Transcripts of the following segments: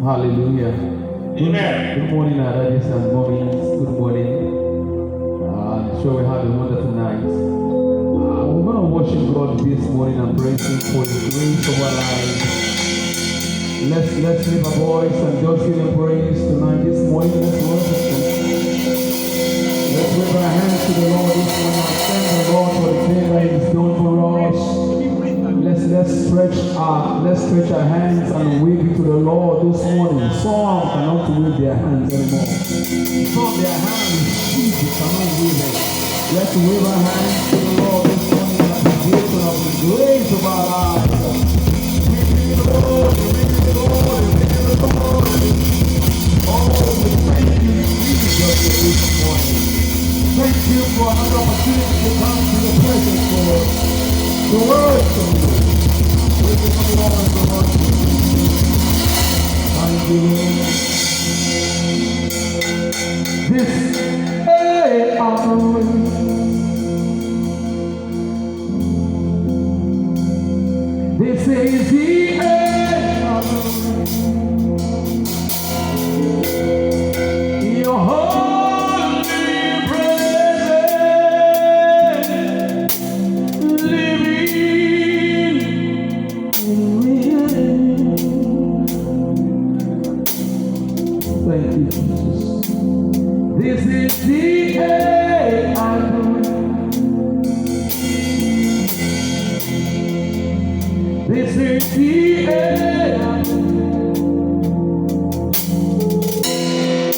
Hallelujah. Amen. Good morning, ladies and mommies. Good morning. I'm sure we had a wonderful night. We're going to worship God this morning and praise Him for His grace of our lives. Let's lift our voice and just give Him praise tonight, this morning. Let's worship Him. Let's wave our hands to the Lord this morning and thank the Lord for the thing that He's done for us. Let's stretch our hands and wave it to the Lord this morning. Some cannot wave their hands anymore. Some their hands is cheap, they cannot wave it. Let's wave our hands to the Lord this morning and be grateful of the grace of our lives. We give you the Lord, we give you the Lord, we give you the Lord. Oh, we thank you, Jesus, this morning. Thank you for another opportunity to come to your presence, Lord. The worship you. We give you the Lord, the Lord. Thank you, Lord. This day this is the end. Your holy presence Thank you, Jesus. This is the day I know. This is the day I know.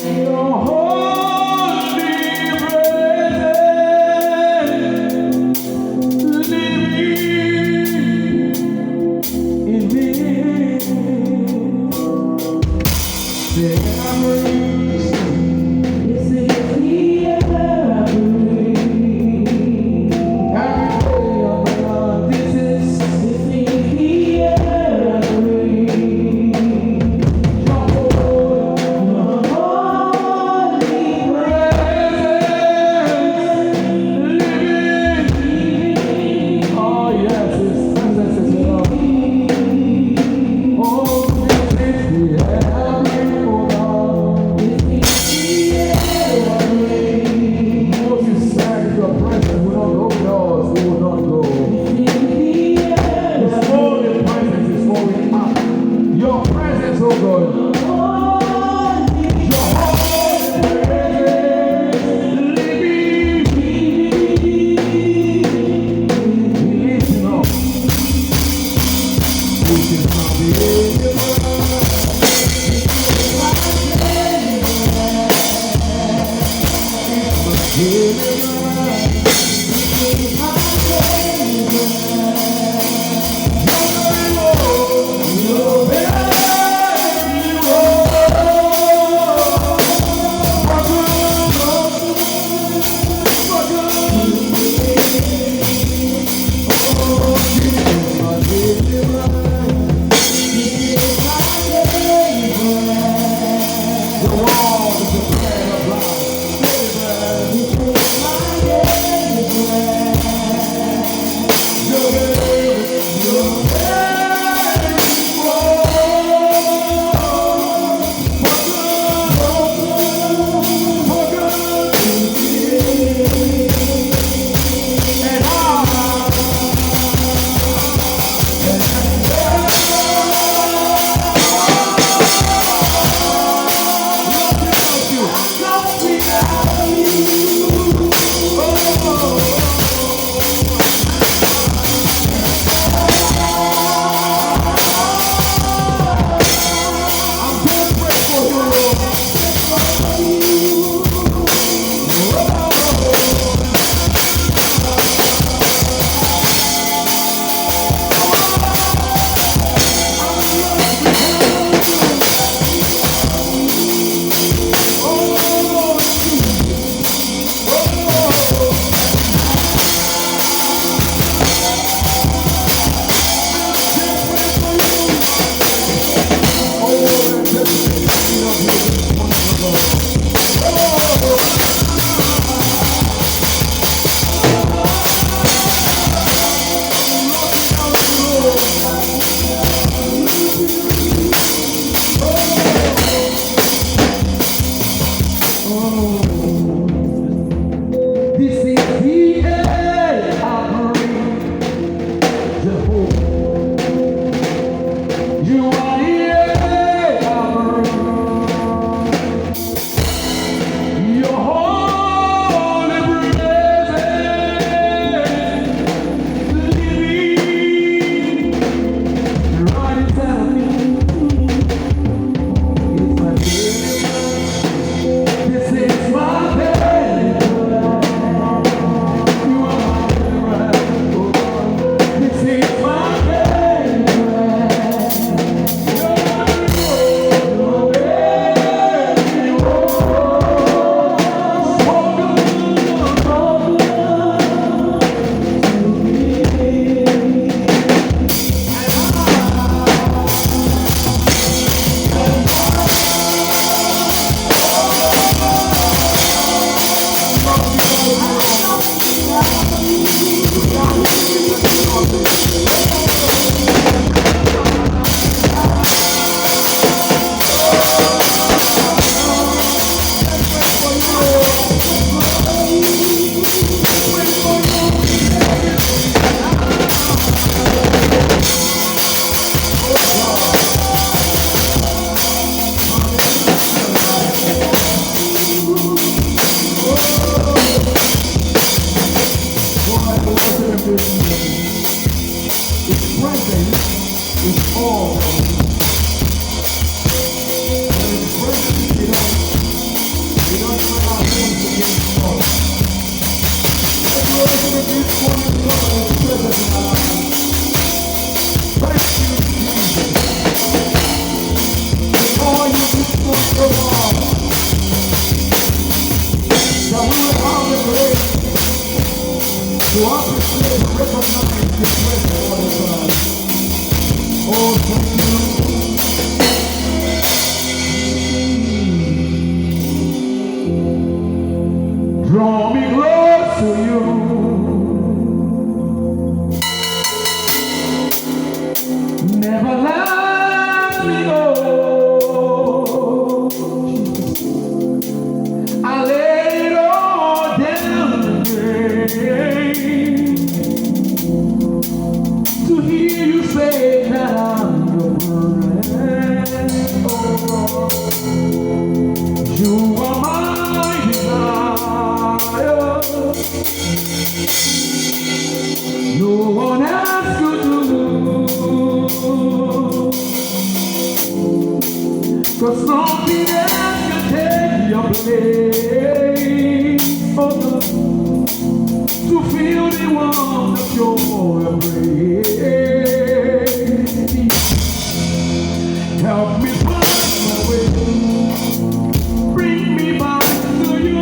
Your holy presence living in me. Draw me close to you. Never let me go. I lay it all down again to hear you say that I'm your friend. Oh, you are my desire. No one else could do. 'Cause something else can take your place. Oh, no. To feel the warmth of your embrace. Help me find my way. Bring me back to you.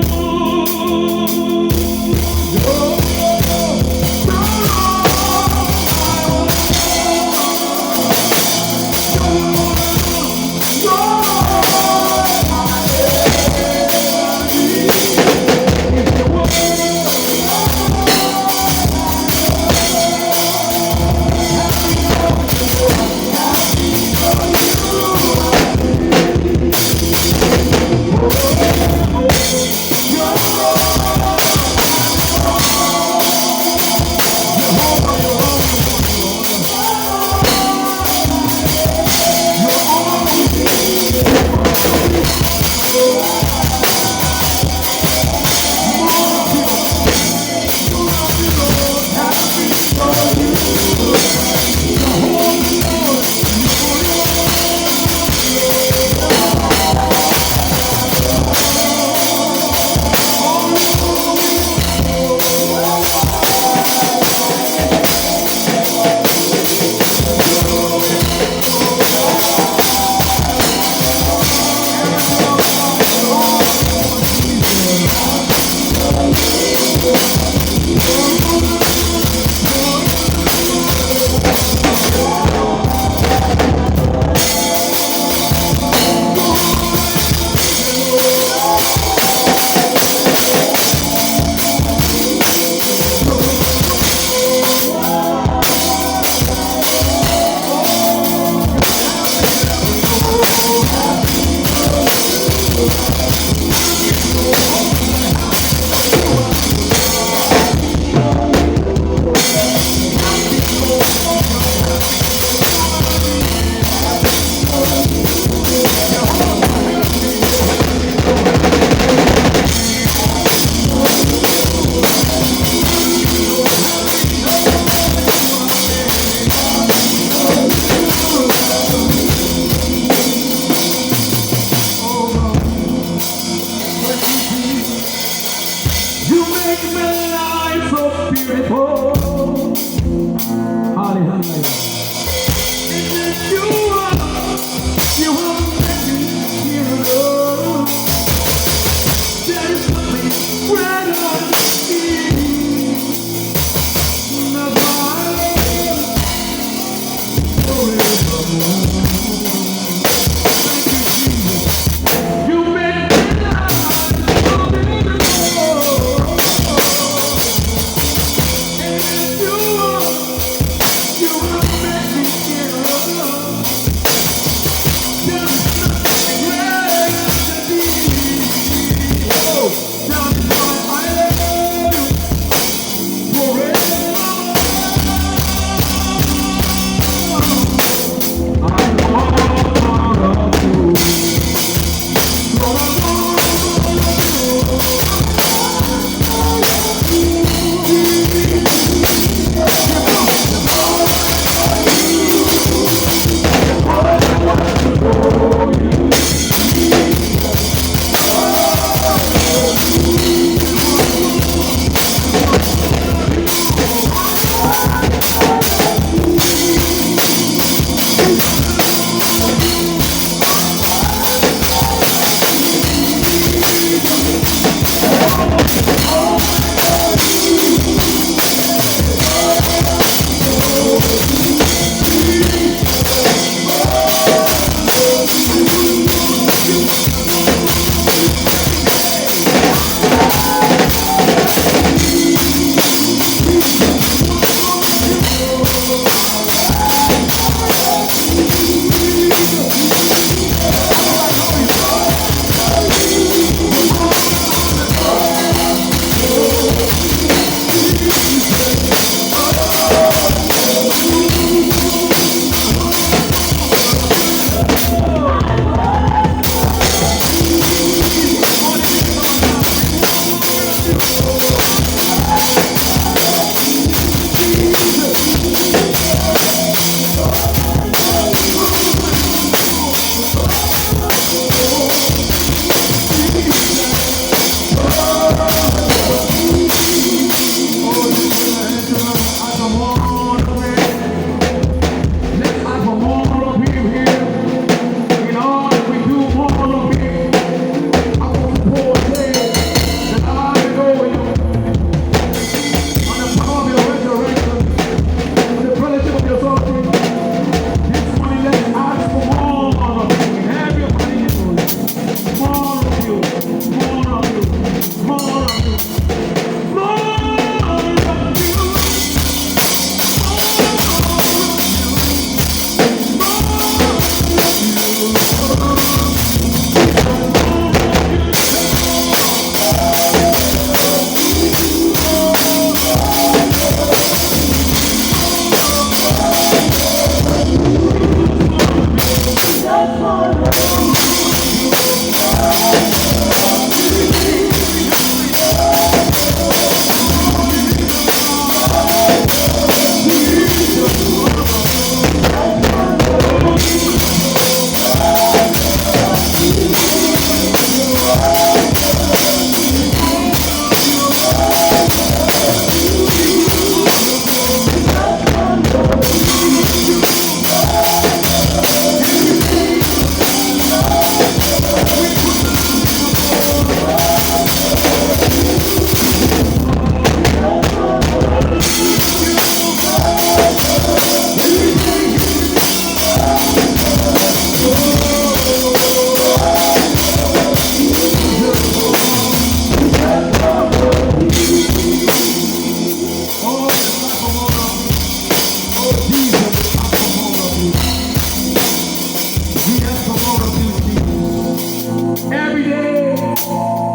Lord.